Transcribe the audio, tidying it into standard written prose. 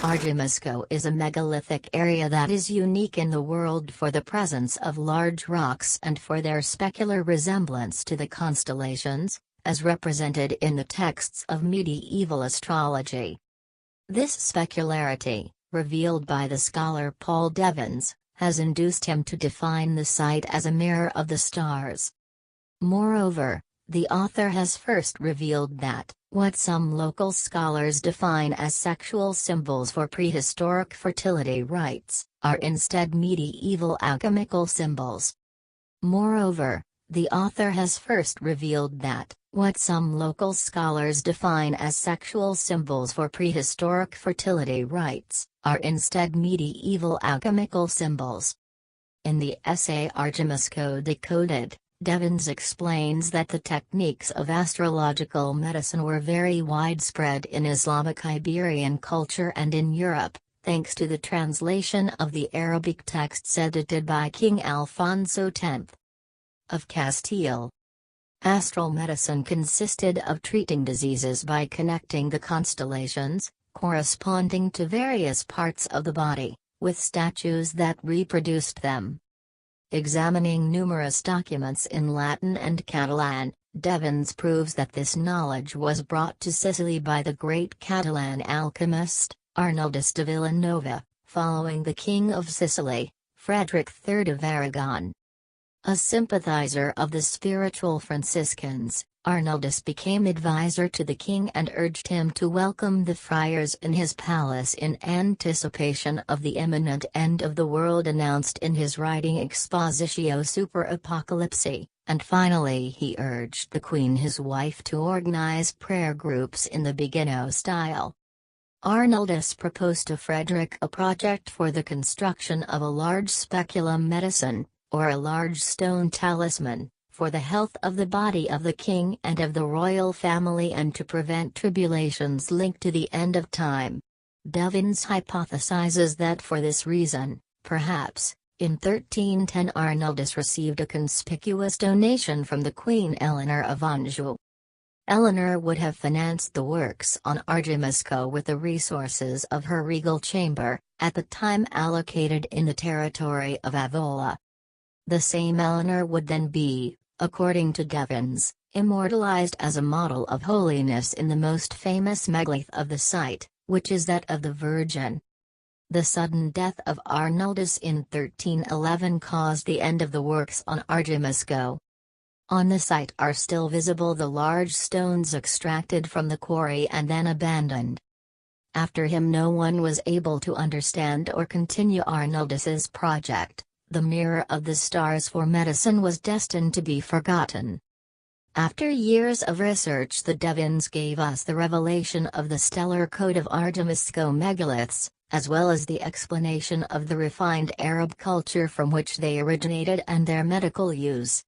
Argimusco is a megalithic area that is unique in the world for the presence of large rocks and for their specular resemblance to the constellations, as represented in the texts of medieval astrology. This specularity, revealed by the scholar Paul Devins, has induced him to define the site as a mirror of the stars. Moreover, the author has first revealed that, what some local scholars define as sexual symbols for prehistoric fertility rites, are instead medieval alchemical symbols. Moreover, the author has first revealed that, what some local scholars define as sexual symbols for prehistoric fertility rites, are instead medieval alchemical symbols. In the essay Argimusco Decoded, Devins explains that the techniques of astrological medicine were very widespread in Islamic Iberian culture and in Europe, thanks to the translation of the Arabic texts edited by King Alfonso X of Castile. Astral medicine consisted of treating diseases by connecting the constellations, corresponding to various parts of the body, with statues that reproduced them. Examining numerous documents in Latin and Catalan, Devins proves that this knowledge was brought to Sicily by the great Catalan alchemist, Arnaldus de Villanova, following the King of Sicily, Frederick III of Aragon. A sympathizer of the spiritual Franciscans, Arnaldus became advisor to the king and urged him to welcome the friars in his palace in anticipation of the imminent end of the world announced in his writing Expositio Super Apocalypse, and finally he urged the queen his wife to organize prayer groups in the Beguinot style. Arnaldus proposed to Frederick a project for the construction of a large speculum medicine, or a large stone talisman, for the health of the body of the king and of the royal family and to prevent tribulations linked to the end of time. Devins hypothesizes that for this reason, perhaps, in 1310 Arnaldus received a conspicuous donation from the Queen Eleanor of Anjou. Eleanor would have financed the works on Argimusco with the resources of her regal chamber, at the time allocated in the territory of Avola. The same Eleanor would then be, according to Devins, immortalized as a model of holiness in the most famous megalith of the site, which is that of the Virgin. The sudden death of Arnaldus in 1311 caused the end of the works on Argimusco. On the site are still visible the large stones extracted from the quarry and then abandoned. After him no one was able to understand or continue Arnaldus's project. The mirror of the stars for medicine was destined to be forgotten. After years of research, the Devins gave us the revelation of the stellar code of Argimusco Megaliths, as well as the explanation of the refined Arab culture from which they originated and their medical use.